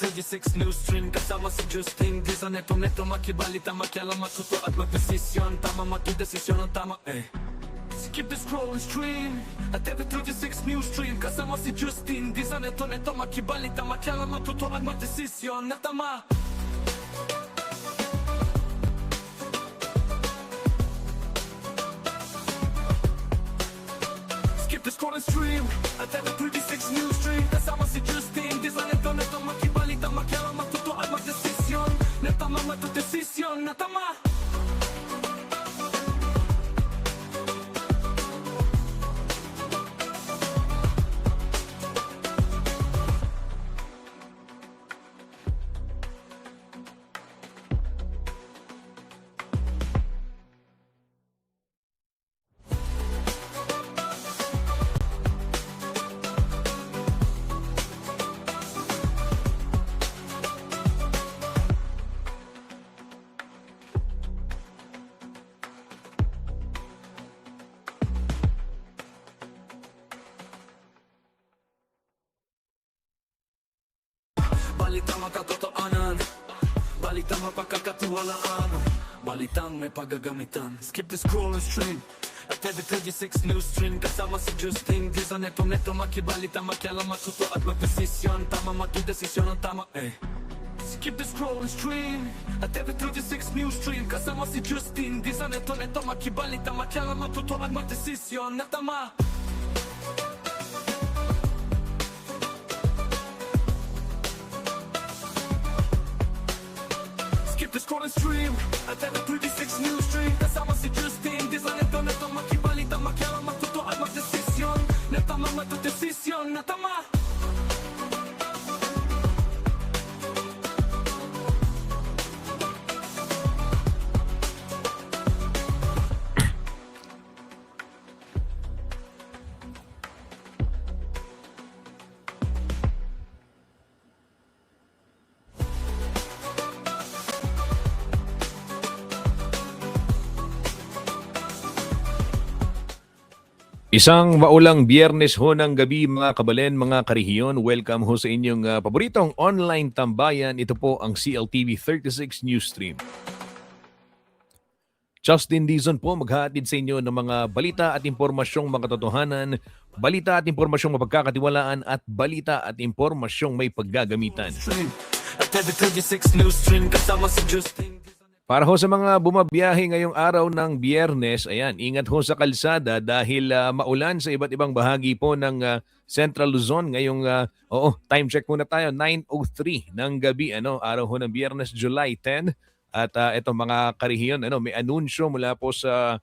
36 news stream kasama si Justin Di sa neto makibalita makialam matuto at magdesisyon Tama magdesisyon ang tama Skip the scroll and stream at every 36 news stream kasama si Justin Di sa neto makibalita makialam matuto at magdesisyon na tama Skip the scroll and stream at every 36 news stream kasama si Justin Di sa neto makibalita makialam matuto at magdesisyon na tama magdesisyon na tama Balitang makatotoanan Balitang mapagkakatiwalaan Balitang may paggagamitan Skip the scroll and stream at every 36 news stream kasama si Justin Di sa neto makibalita makialam matuto at magdesisyon Tama magdesisyon ang tama Skip the scroll and stream at every 36 news stream kasama si Justin Di sa neto makibalita makialam matuto at magdesisyon na tama Skip the scroll and stream at every 36 news stream kasama si Justin Di sa neto makibalita makialam matuto at magdesisyon na tama magdesisyon na tama Isang maulang Biyernes ho ng gabi mga kabalen, mga karihiyon. Welcome ho sa inyong paboritong online tambayan. Ito po ang CLTV 36 News Stream. Justin Dizon po maghahatid sa inyo ng mga balita at impormasyong makatotohanan, balita at impormasyong mapagkakatiwalaan at balita at impormasyong may paggagamitan. at every 36 news stream kasama si Justin Para ho sa mga bumabiyahe ngayong araw ng Biyernes, ayan, ingat ho sa kalsada dahil maulan sa iba't ibang bahagi po ng Central Luzon ngayong time check muna tayo 9:03 ng gabi araw ho ng Biyernes, July 10 at ito mga karihiyon may anunsyo mula po sa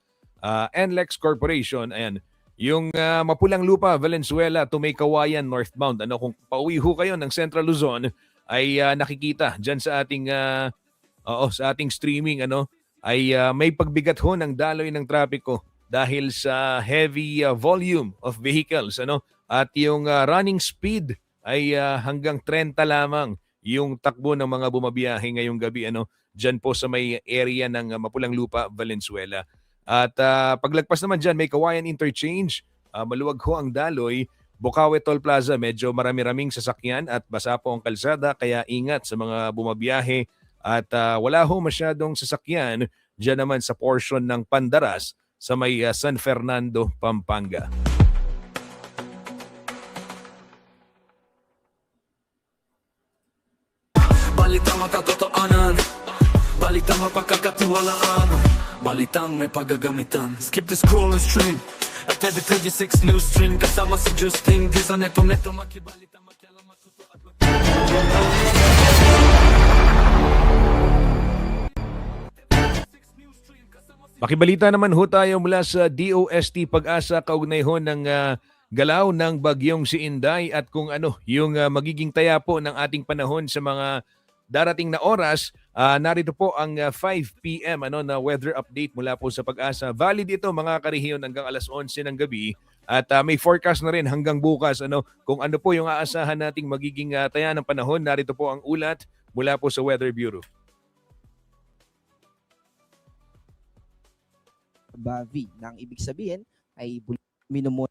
NLEX Corporation, ayan. Yung Mapulang Lupa, Valenzuela to May Kawayan northbound, kung pauwi ho kayo ng Central Luzon ay nakikita diyan sa ating sa ating streaming ay may pagbigat ho ng daloy ng trapiko dahil sa heavy volume of vehicles at yung running speed ay hanggang 30 lamang yung takbo ng mga bumabiyahe ngayong gabi diyan po sa may area ng Mapulang Lupa, Valenzuela. At paglagpas naman diyan may Kawayan Interchange, maluwag ho ang daloy. Bukawe Toll Plaza, medyo marami-raming sasakyan at basa po ang kalsada kaya ingat sa mga bumabiyahe. At wala ho masyadong sasakyan dyan naman sa portion ng Pandaras sa may San Fernando, Pampanga. Balitang makatotoanan Balitang mapagkakatiwalaan Balitang may paggagamitan Skip the scroll and stream at every 36 news stream kasama si Justin Di sa neto makibalita makialam matuto at Makibalita naman ho tayo mula sa DOST Pag-asa kaugnay ho ng galaw ng bagyong si Inday at kung yung magiging taya po ng ating panahon sa mga darating na oras. Narito po ang 5 p.m. Na weather update mula po sa Pag-asa. Valid ito mga karihiyon hanggang alas 11 ng gabi at may forecast na rin hanggang bukas kung ano po yung aasahan nating magiging taya ng panahon. Narito po ang ulat mula po sa Weather Bureau. Bavi. Nang ibig sabihin ay minumon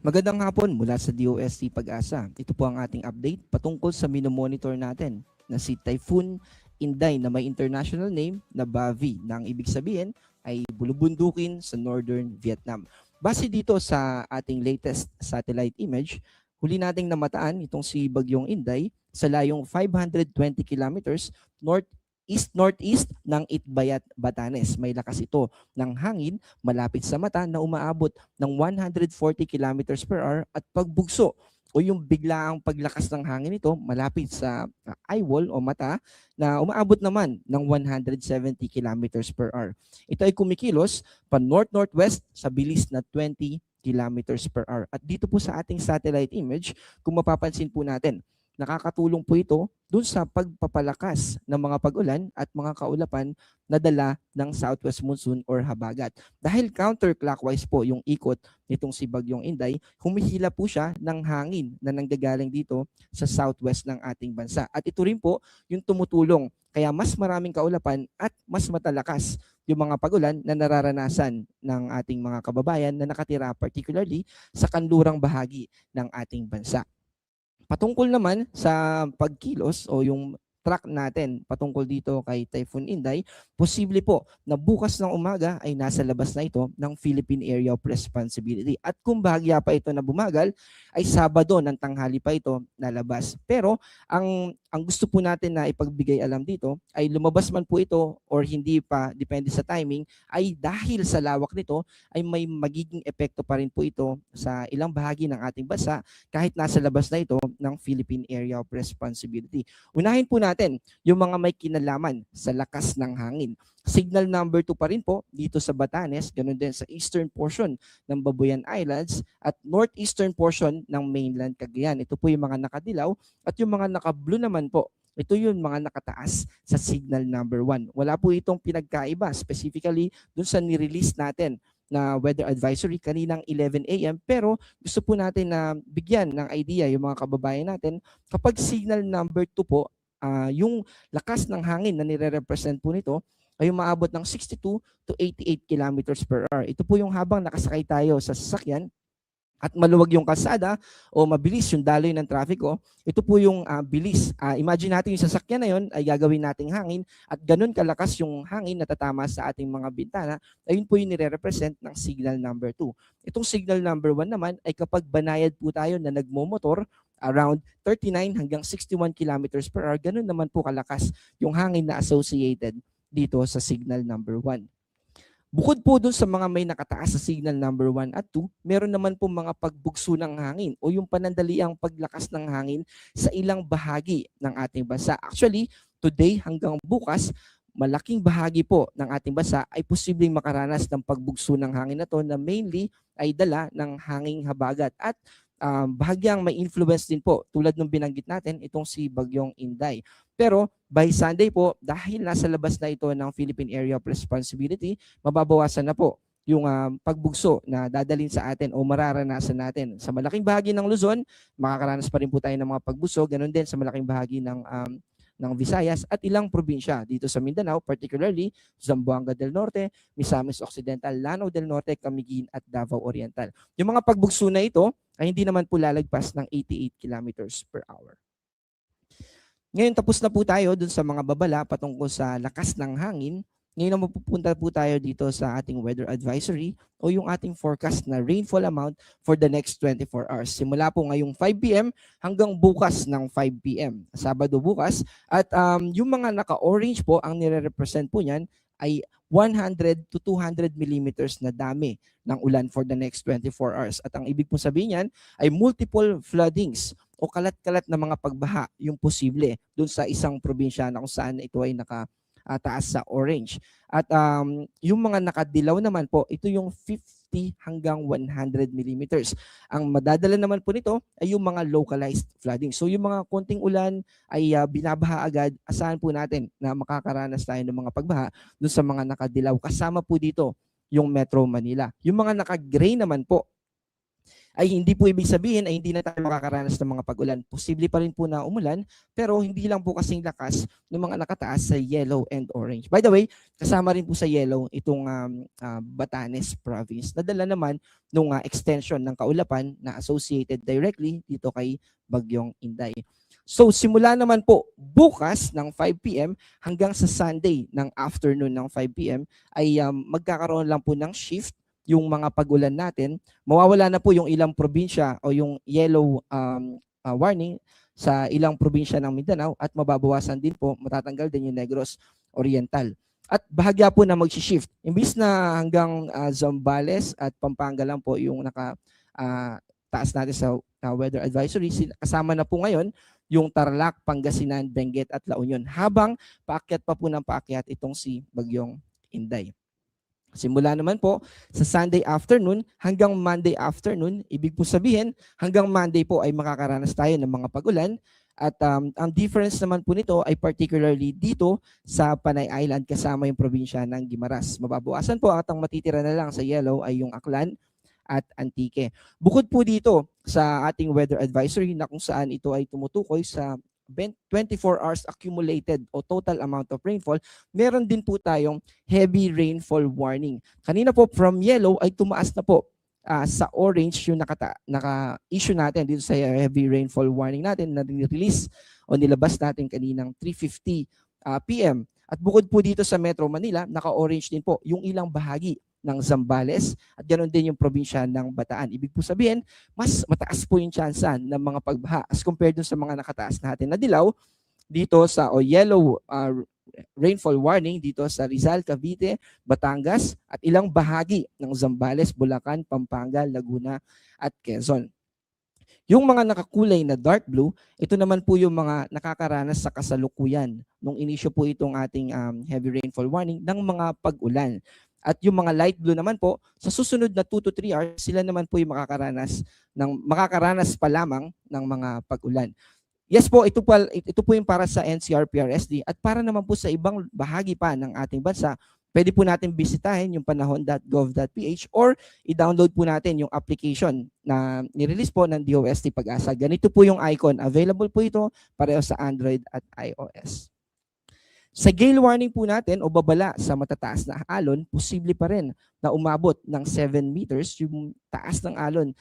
Magandang hapon mula sa DOST Pag-asa. Ito po ang ating update patungkol sa minomonitor natin na si Typhoon Inday na may international name na Bavi na ang ibig sabihin ay bulubundukin sa Northern Vietnam. Base dito sa ating latest satellite image, huli nating namataan itong si Bagyong Inday sa layong 520 kilometers northeast ng Itbayat, Batanes. May lakas ito ng hangin malapit sa mata na umaabot ng 140 kilometers per hour at pagbugso o yung biglaang paglakas ng hangin nito malapit sa eyewall o mata na umaabot naman ng 170 kilometers per hour. Ito ay kumikilos pa north-northwest sa bilis na 20 kilometers per hour. At dito po sa ating satellite image, kung mapapansin po natin, nakakatulong po ito dun sa pagpapalakas ng mga pag-ulan at mga kaulapan na dala ng southwest monsoon or habagat. Dahil counterclockwise po yung ikot nitong si Bagyong Inday, humihila po siya ng hangin na nanggagaling dito sa southwest ng ating bansa. At ito rin po yung tumutulong kaya mas maraming kaulapan at mas matalakas yung mga pag-ulan na nararanasan ng ating mga kababayan na nakatira particularly sa kanlurang bahagi ng ating bansa. Patungkol naman sa pagkilos o yung track natin patungkol dito kay Typhoon Inday, posible po na bukas ng umaga ay nasa labas na ito ng Philippine Area of Responsibility. At kung bahagya pa ito na bumagal, ay Sabado ng tanghali pa ito nalabas. Pero ang gusto po natin na ipagbigay alam dito ay lumabas man po ito or hindi pa, depende sa timing, ay dahil sa lawak nito ay may magiging epekto pa rin po ito sa ilang bahagi ng ating bansa kahit nasa labas na ito ng Philippine Area of Responsibility. Unahin po natin yung mga may kinalaman sa lakas ng hangin. Signal number 2 pa rin po dito sa Batanes, ganun din sa eastern portion ng Babuyan Islands at northeastern portion ng mainland Cagayan. Ito po yung mga nakadilaw at yung mga naka-blue naman po, ito yung mga nakataas sa signal number 1. Wala po itong pinagkaiba specifically dun sa nirelease natin na weather advisory kaninang 11 a.m. Pero gusto po natin na bigyan ng idea yung mga kababayan natin kapag signal number 2 po, yung lakas ng hangin na nire-represent po nito ay umaabot ng 62 to 88 kilometers per hour. Ito po yung habang nakasakay tayo sa sasakyan at maluwag yung kalsada o mabilis yung daloy ng trafiko, ito po yung bilis. Imagine natin yung sasakyan na yun ay gagawin nating hangin at ganun kalakas yung hangin na tatama sa ating mga bintana, ayun po yung nire-represent ng signal number 2. Itong signal number 1 naman ay kapag banayad po tayo na nagmomotor around 39 hanggang 61 kilometers per hour, ganun naman po kalakas yung hangin na associated dito sa signal number 1. Bukod po dun sa mga may nakataas sa signal number 1 at 2, meron naman po mga pagbugso ng hangin o yung panandaliang paglakas ng hangin sa ilang bahagi ng ating bansa. Actually, today hanggang bukas, malaking bahagi po ng ating bansa ay posibleng makaranas ng pagbugso ng hangin na to na mainly ay dala ng hanging habagat at bahagyang may influence din po tulad ng binanggit natin itong si Bagyong Inday. Pero by Sunday po, dahil nasa labas na ito ng Philippine Area of Responsibility, mababawasan na po yung pagbugso na dadalhin sa atin o mararanasan natin. Sa malaking bahagi ng Luzon, makakaranas pa rin po tayo ng mga pagbugso, ganun din sa malaking bahagi ng Visayas at ilang probinsya dito sa Mindanao, particularly Zamboanga del Norte, Misamis Occidental, Lanao del Norte, Camiguin at Davao Oriental. Yung mga pagbugso na ito ay hindi naman po lalagpas ng 88 kilometers per hour. Ngayon tapos na po tayo dun sa mga babala patungkol sa lakas ng hangin. Ngayon na mapupunta po tayo dito sa ating weather advisory o yung ating forecast na rainfall amount for the next 24 hours. Simula po ngayong 5 p.m. hanggang bukas ng 5 p.m. Sabado bukas. At yung mga naka-orange po, ang nire-represent po niyan ay 100 to 200 millimeters na dami ng ulan for the next 24 hours. At ang ibig po sabihin niyan ay multiple floodings o kalat-kalat na mga pagbaha yung posible dun sa isang probinsya na kung saan ito ay taas sa orange. At yung mga nakadilaw naman po, ito yung 50 hanggang 100 millimeters. Ang madadala naman po nito ay yung mga localized flooding. So yung mga konting ulan ay binabaha agad, asahan po natin na makakaranas tayo ng mga pagbaha dun sa mga nakadilaw. Kasama po dito yung Metro Manila. Yung mga naka-gray naman po, ay hindi po ibig sabihin ay hindi na tayo makakaranas ng mga pag-ulan. Posible pa rin po na umulan, pero hindi lang po kasing lakas ng mga nakataas sa yellow and orange. By the way, kasama rin po sa yellow itong Batanes province. Nadala naman nung extension ng kaulapan na associated directly dito kay Bagyong Inday. So simula naman po bukas ng 5 p.m. hanggang sa Sunday ng afternoon ng 5 p.m. ay magkakaroon lang po ng shift yung mga pag-ulan natin. Mawawala na po yung ilang probinsya o yung yellow warning sa ilang probinsya ng Mindanao at mababawasan din po, matatanggal din yung Negros Oriental. At bahagya po na mag-shift. Imbis na hanggang Zambales at Pampanga lang po yung taas natin sa weather advisory, kasama na po ngayon yung Tarlac, Pangasinan, Benguet at La Union. Habang paakyat pa po ng paakyat itong si Bagyong Inday. Simula naman po sa Sunday afternoon hanggang Monday afternoon, ibig po sabihin hanggang Monday po ay makakaranas tayo ng mga pag-ulan at ang difference naman po nito ay particularly dito sa Panay Island kasama yung probinsya ng Guimaras. Mababawasan po at ang matitira na lang sa yellow ay yung Aklan at Antique. Bukod po dito sa ating weather advisory na kung saan ito ay tumutukoy sa 24 hours accumulated o total amount of rainfall, meron din po tayong heavy rainfall warning. Kanina po from yellow ay tumaas na po sa orange yung naka-issue natin dito sa heavy rainfall warning natin na release o nilabas natin kaninang 3:50 p.m. At bukod po dito sa Metro Manila, naka-orange din po yung ilang bahagi ng Zambales at ganoon din yung probinsya ng Bataan. Ibig po sabihin, mas mataas po yung tsansa ng mga pagbaha as compared dun sa mga nakataas natin na dilaw dito sa yellow rainfall warning dito sa Rizal, Cavite, Batangas at ilang bahagi ng Zambales, Bulacan, Pampanga, Laguna at Quezon. Yung mga nakakulay na dark blue, ito naman po yung mga nakakaranas sa kasalukuyan nung inisyo po itong ating heavy rainfall warning ng mga pag-ulan. At yung mga light blue naman po, sa susunod na 2 to 3 hours, sila naman po yung makakaranas pa lamang ng mga pag-ulan. Yes po, ito po yung para sa NCR-PRSD at para naman po sa ibang bahagi pa ng ating bansa, pwede po natin bisitahin yung panahon.gov.ph or i-download po natin yung application na nirelease po ng DOST Pag-asa. Ganito po yung icon. Available po ito pareho sa Android at iOS. Sa gale warning po natin o babala sa matataas na alon, posible pa rin na umabot ng 7 meters yung taas ng alon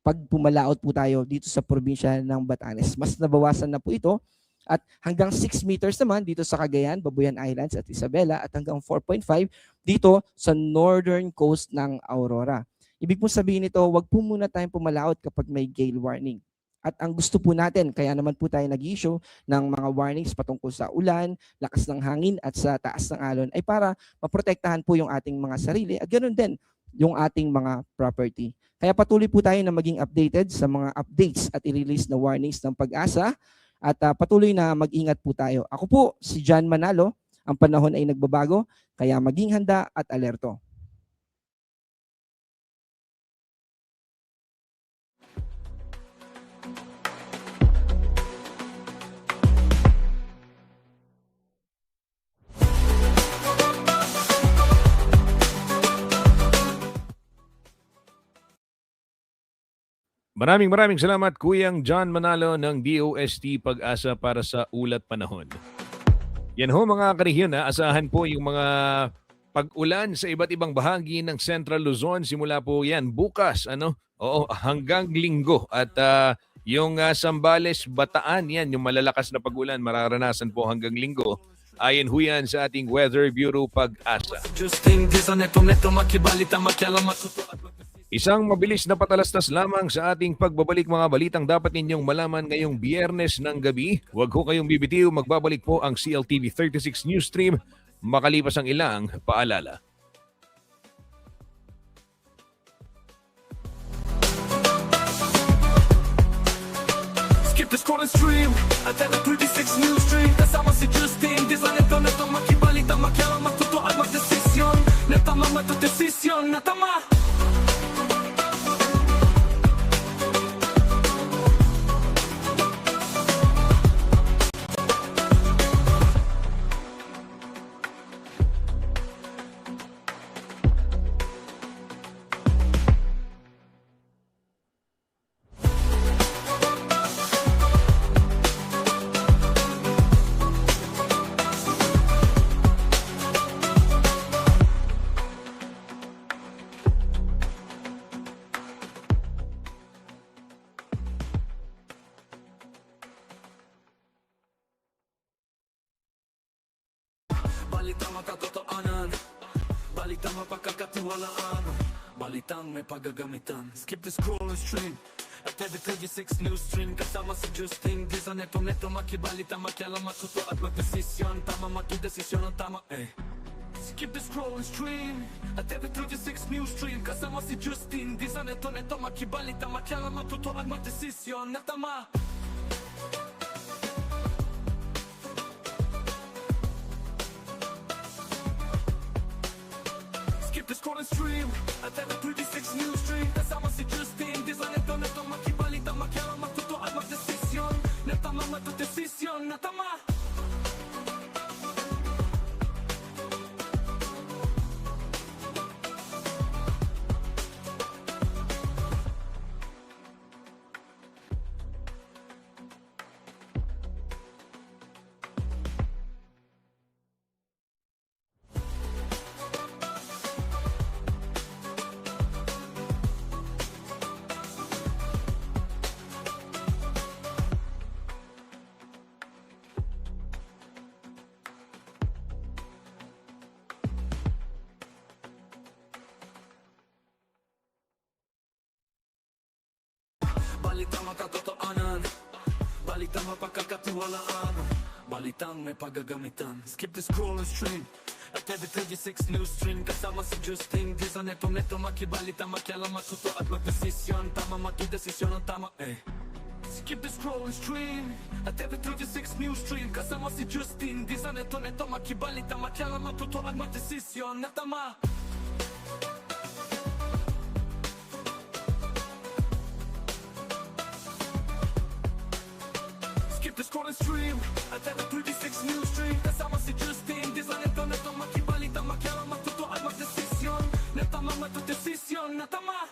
pag pumalaot po tayo dito sa probinsya ng Batanes. Mas nabawasan na po ito at hanggang 6 meters naman dito sa Cagayan, Babuyan Islands at Isabela at hanggang 4.5 dito sa northern coast ng Aurora. Ibig po sabihin nito, wag po muna tayong pumalaot kapag may gale warning. At ang gusto po natin, kaya naman po tayo nag-issue ng mga warnings patungkol sa ulan, lakas ng hangin at sa taas ng alon ay para maprotektahan po yung ating mga sarili at ganoon din yung ating mga property. Kaya patuloy po tayo na maging updated sa mga updates at i-release na warnings ng Pag-asa at patuloy na mag-ingat po tayo. Ako po si John Manalo, ang panahon ay nagbabago, kaya maging handa at alerto. Maraming salamat Kuyang John Manalo ng DOST Pag-asa para sa ulat panahon. Yan ho mga karehiyon, asahan po yung mga pag-ulan sa iba't ibang bahagi ng Central Luzon. Simula po yan bukas, hanggang linggo. At yung Zambales, Bataan, yan, yung malalakas na pag-ulan, mararanasan po hanggang linggo. Ayon ho yan sa ating Weather Bureau Pag-asa. Isang mabilis na patalastas lamang sa ating pagbabalik mga balitang dapat ninyong malaman ngayong Biyernes ng gabi. Huwag ho kayong bibitiw, magbabalik po ang CLTV 36 News Stream makalipas ang ilang paalala. Skip the scroll and stream at the 36 News Stream. Kasama si Justin, di sa neto makibalita, makialam, matuto at magdesisyon. Natama matudesisyon, natama. makatotohanan, balitang mapagkakatiwalaan, balitang may pagagamitan. Skip the scroll and stream at every 36 news stream. Kasama si Justin Dizan, neto makibalita, makialam, matuto at magdesisyon. Tama, magdesisyon ang tama, Skip the scroll and stream at every 36 news stream. Kasama si Justin Dizan, neto makibalita, makialam, matuto at magdesisyon na tama. Skip the scroll and stream at every 36 news stream. Kasama si Justin Dizan, neto makibalita, makialam, matuto at magdesisyon na tama, magdesisyon na tama. Balitang makatotohanan, balitang mapagkakatiwalaan, balitang may pagagamitan. Skip the scroll and stream at every 36 news stream. Kasama si Justin Dizan, neto makibalita, makialam, matuto at magdesisyon. Tama, magdesisyon ang tama, Skip the scroll and stream at every 36 news stream. Kasama si Justin Dizan, neto makibalita, makialam, matuto at magdesisyon na tama. Skip the scroll and stream at every 36 news stream. Kasama si Justin Dizan, neto makibalita, makialam, matuto at magdesisyon na tama, magdesisyon na tama.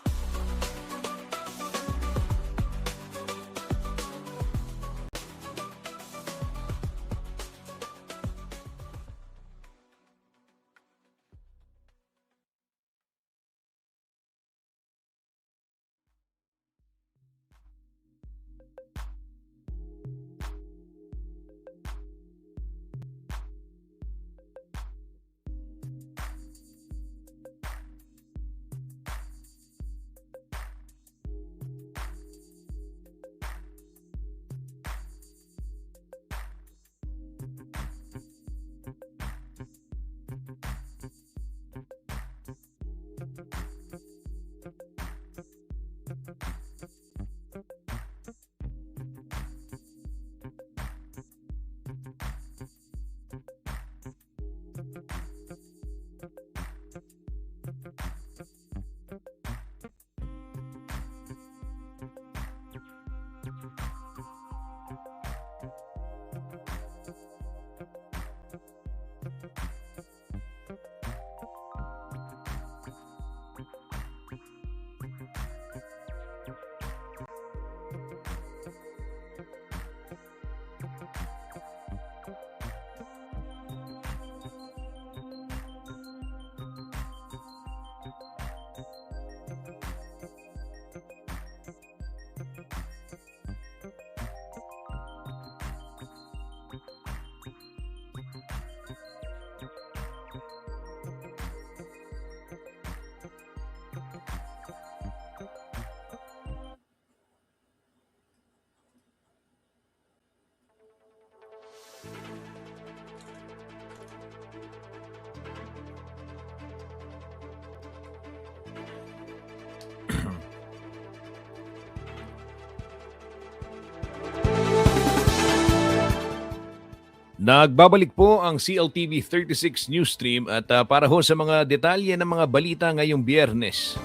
Nagbabalik po ang CLTV 36 News Stream at para ho sa mga detalye ng mga balita ngayong Biyernes.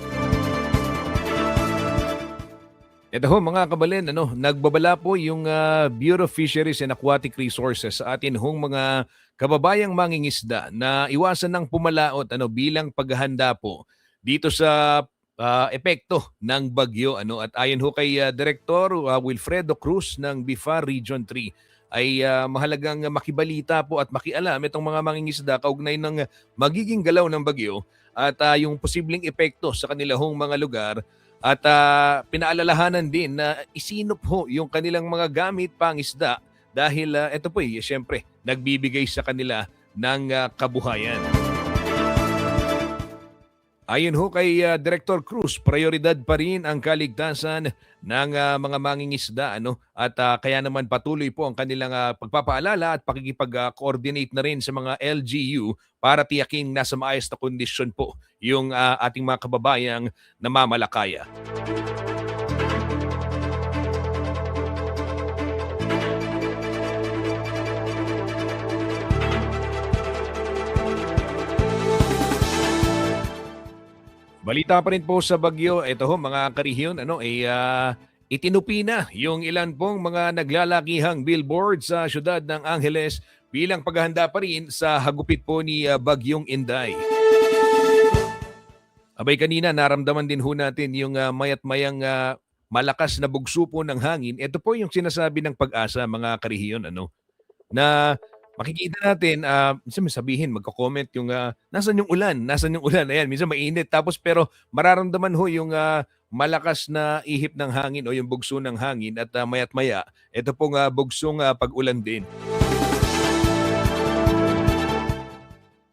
Ito ho mga kabalin, nagbabala po yung Bureau of Fisheries and Aquatic Resources sa atin hong mga kababayang mangingisda na iwasan ng pumalaot bilang paghahanda po dito sa epekto ng bagyo. At ayon ho kay Director Wilfredo Cruz ng BIFAR Region 3, ay mahalagang makibalita po at makialam itong mga mangingisda kaugnay ng magiging galaw ng bagyo at yung posibleng epekto sa kanilang mga lugar at pinaalalahanan din na isinop ho yung kanilang mga gamit pangisda dahil ito po siyempre nagbibigay sa kanila ng kabuhayan. Ayon ho kay Director Cruz, prioridad pa rin ang kaligtasan ng mga mangingisda, ano? At kaya naman patuloy po ang kanilang pagpapaalala at pakikipag-coordinate na rin sa mga LGU para tiyaking nasa maayos na kondisyon po yung ating mga kababayang namamalakaya. Balita pa rin po sa Bagyo, ito ho mga karihiyon, itinupi na yung ilan pong mga naglalakihang billboard sa syudad ng Angeles bilang paghahanda pa rin sa hagupit po ni Bagyong Inday. Abay kanina naramdaman din ho natin yung mayat-mayang malakas na bugso po ng hangin. Ito po yung sinasabi ng Pag-asa mga karihiyon, na makikita natin, minsan may sabihin, magko-comment yung, nasan yung ulan? Nasan yung ulan? Ayan, minsan mainit. Tapos pero mararamdaman ho yung malakas na ihip ng hangin o yung bugso ng hangin at maya't maya, ito pong bugsong pag-ulan din.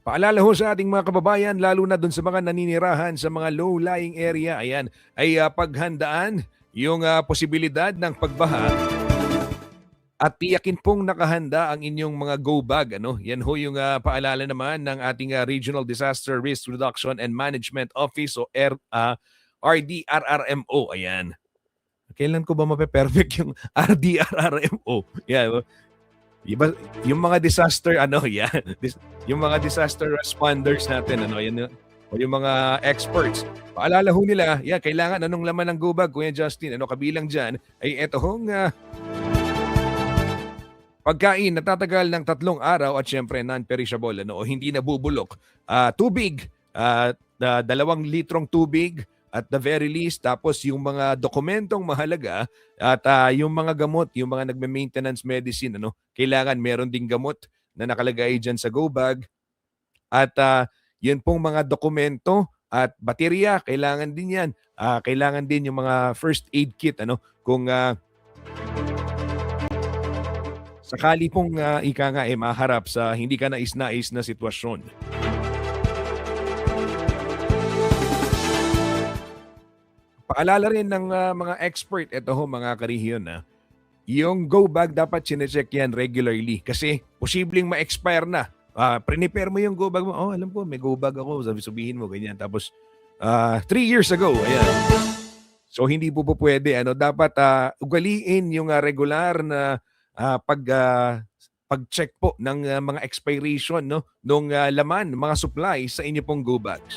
Paalala ho sa ating mga kababayan, lalo na dun sa mga naninirahan sa mga low-lying area, ayan, ay paghandaan yung posibilidad ng pagbaha. At tiyakin pong nakahanda ang inyong mga go bag. Yan ho yung paalala naman ng ating Regional Disaster Risk Reduction and Management Office o RDRRMO. Ayan. Kailan ko ba mape-perfect yung RDRRMO? Yan. Iba, yung mga disaster, yan. Yung mga disaster responders natin, yan. O yung mga experts. Paalala ho nila, kailangan anong laman ng go bag, Kuya Justin? Kabilang dyan, ay eto hong pagkain natatagal ng 3 araw at syempre non-perishable o hindi nabubulok. Tubig, 2 litrong tubig at the very least. Tapos yung mga dokumentong mahalaga at yung mga gamot, yung mga nagme-maintenance medicine, kailangan meron ding gamot na nakalagay dyan sa go bag. At yun pong mga dokumento at baterya, kailangan din yan. Kailangan din yung mga first aid kit, kung sakali pong maharap sa hindi ka nais-nais na sitwasyon. Paalala rin ng mga expert, ito ho mga karihiyon, yung go bag dapat sinecheck yan regularly kasi posibleng ma-expire na. Prepare mo yung go bag mo. Alam ko, may go bag ako. Sabihin mo, ganyan. Tapos, 3 years ago, ayan. So, hindi po pwede. Dapat ugaliin yung regular na pag-check po ng mga expiration nung laman, mga supply sa inyo pong go bags.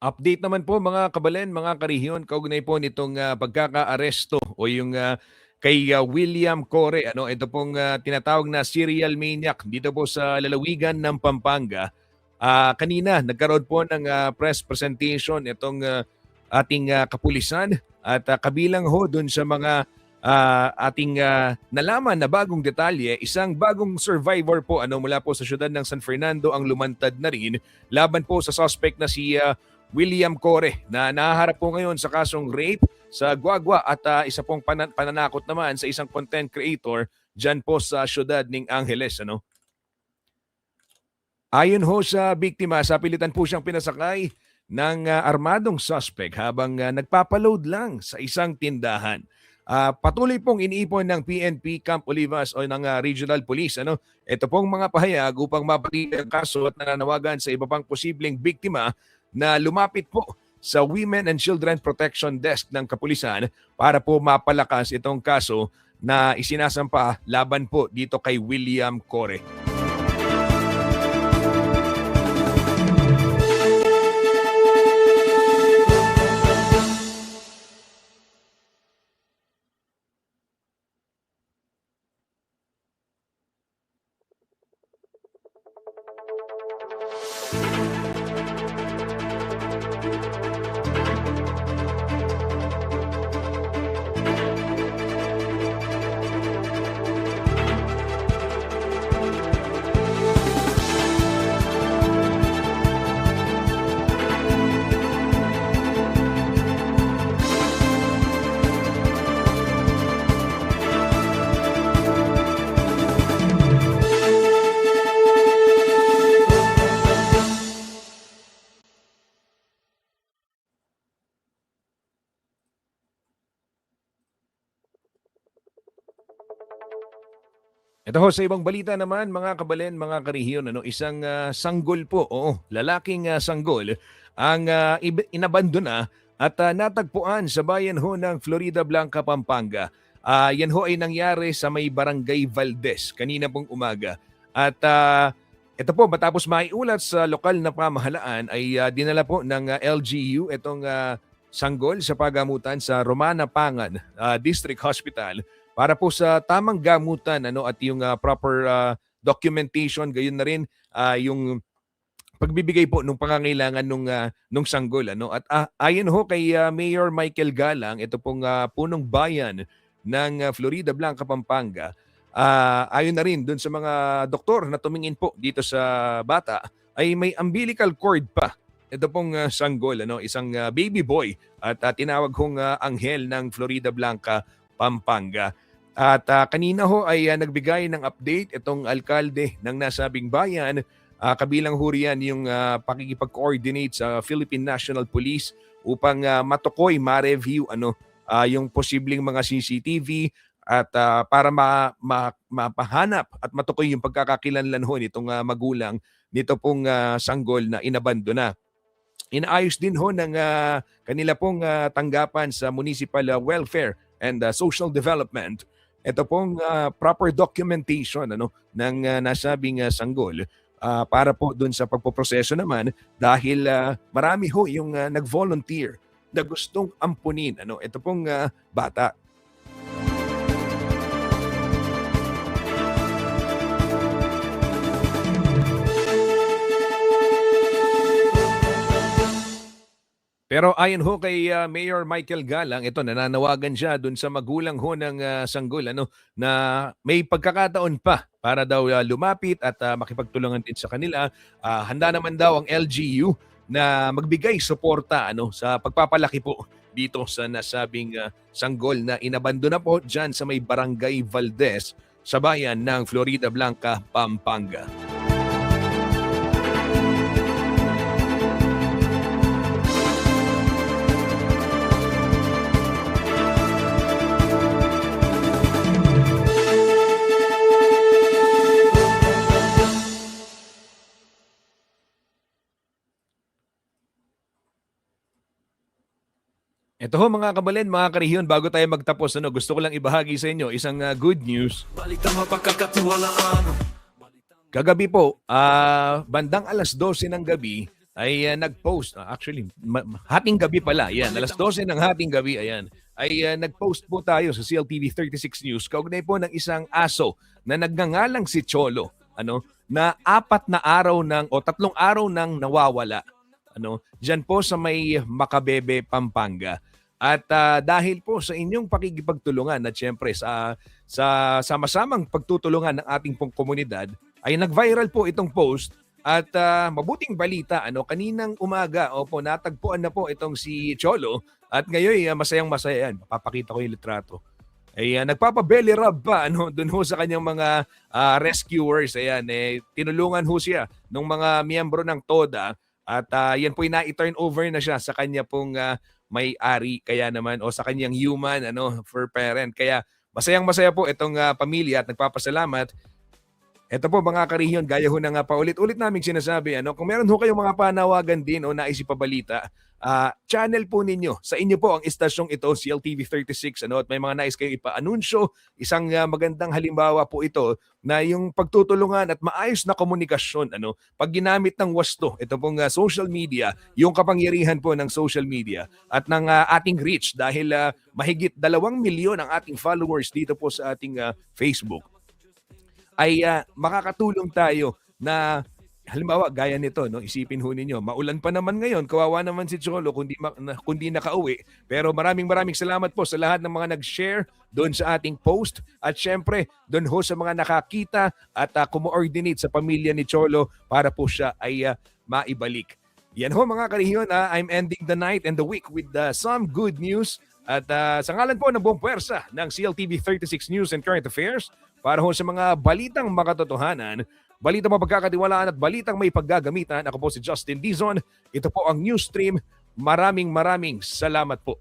Update naman po mga kabalen, mga karihiyon, kaugnay po nitong pagkaka-aresto o yung kay William Core. Ito pong tinatawag na serial maniac dito po sa lalawigan ng Pampanga. Kanina nagkaroon po ng press presentation itong ating kapulisan at kabilang ho dun sa mga ating nalaman na bagong detalye, isang bagong survivor po mula po sa syudad ng San Fernando ang lumantad na rin laban po sa suspect na si William Core na nahaharap po ngayon sa kasong rape sa Guagua at isa pong pananakot naman sa isang content creator dyan po sa syudad ng Angeles. Ayon ho sa biktima, sa pilitan po siyang pinasakay ng armadong suspect habang nagpapaload lang sa isang tindahan. Patuloy pong iniipon ng PNP Camp Olivas o ng Regional Police. Ito pong mga pahayag upang mapatid ang kaso at nananawagan sa iba pang posibleng biktima na lumapit po sa Women and Children Protection Desk ng Kapulisan para po mapalakas itong kaso na isinasampa laban po dito kay William Core. Ito ho, sa ibang balita naman, mga kabalen, mga karehiyon, isang sanggol po, oo, lalaking sanggol, ang inabandona at natagpuan sa bayan ho ng Florida Blanca, Pampanga. Yan ho ay nangyari sa may Barangay Valdez kanina pong umaga. At ito po, matapos maiulat sa lokal na pamahalaan, ay dinala po ng LGU itong sanggol sa pagamutan sa Romana Pangan District Hospital para po sa tamang gamutan at yung proper documentation, gayon na rin yung pagbibigay po ng pangangailangan nung sanggol at ayon ho kay Mayor Michael Galang, ito pong punong bayan ng Florida Blanca, Pampanga, ayon na rin dun sa mga doktor na tumingin po dito sa bata, ay may umbilical cord pa ito pong sanggol, isang baby boy at tinawag hong anghel ng Florida Blanca, Pampanga. At kanina ho ay nagbigay ng update itong alkalde ng nasabing bayan, kabilang ho riyan yung pakikipag-coordinate sa Philippine National Police upang matukoy, ma-review yung posibleng mga CCTV at para mapahanap at matukoy yung pagkakakilanlan ho nitong magulang nito pong sanggol na inabandona. Inaayos din ho ng kanila pong tanggapan sa Municipal Welfare and Social Development ito pong proper documentation ng nasabing sanggol para po dun sa pagpoproseso naman dahil marami ho yung nag-volunteer na gustong ampunin ito pong bata. Pero ayon ho kay Mayor Michael Galang, ito nananawagan siya dun sa magulang ho ng sanggol na may pagkakataon pa para daw lumapit at makipagtulungan din sa kanila. Handa naman daw ang LGU na magbigay suporta sa pagpapalaki po dito sa nasabing sanggol na inabandona po dyan sa may Barangay Valdez sa bayan ng Florida Blanca, Pampanga. Ito ho mga kabalen, mga karehiyon, bago tayo magtapos, gusto ko lang ibahagi sa inyo isang good news. Balitang mapagkakatiwalaan. Kagabi po, bandang alas 12 ng gabi ay nag-post, actually hating gabi pala, yan, alas 12 ng hating gabi, ayan, ay nag-post po tayo sa CLTV 36 News kaugnay po ng isang aso na nagngangalang si Cholo, na 3 araw nang nawawala. Diyan po sa may Macabebe, Pampanga. At dahil po sa inyong pakikipagtulungan at syempre sa sama-samang pagtutulungan ng ating pong komunidad, ay nag-viral po itong post at mabuting balita, kaninang umaga, natagpuan na po itong si Cholo at ngayon masayang-masaya yan. Papakita ko yung litrato. Ay nagpapa-belly rub pa doon ho sa kanyang mga rescuers. Ayan, tinulungan ho siya ng mga miyembro ng TODA at yan po na-turn over na siya sa kanya pong may-ari kaya naman o sa kanyang human for parent. Kaya masayang-masaya po itong pamilya at nagpapasalamat. Ito po mga karehiyon, gaya ho na nga paulit-ulit namin sinasabi, kung meron ho kayong mga panawagan din o naisipabalita, channel po ninyo. Sa inyo po ang istasyong ito, CLTV 36, at may mga nais kayong ipa-anunsyo. Isang magandang halimbawa po ito na yung pagtutulungan at maayos na komunikasyon, pag ginamit ng wasto, ito pong social media, yung kapangyarihan po ng social media at ng ating reach dahil mahigit 2 milyon ang ating followers dito po sa ating Facebook, ay makakatulong tayo na halimbawa gaya nito, isipin ho ninyo, maulan pa naman ngayon, kawawa naman si Cholo kundi nakauwi. Pero maraming salamat po sa lahat ng mga nag-share doon sa ating post at syempre doon ho sa mga nakakita at kumo-ordinate sa pamilya ni Cholo para po siya ay maibalik. Yan ho mga karehiyon, I'm ending the night and the week with some good news. At sa ngalan po ng buong puwersa ng CLTV 36 News and Current Affairs, para ho sa mga balitang makatotohanan, balitang mapagkakatiwalaan at balitang may paggagamitan, ako po si Justin Dizon. Ito po ang News Stream. Maraming salamat po.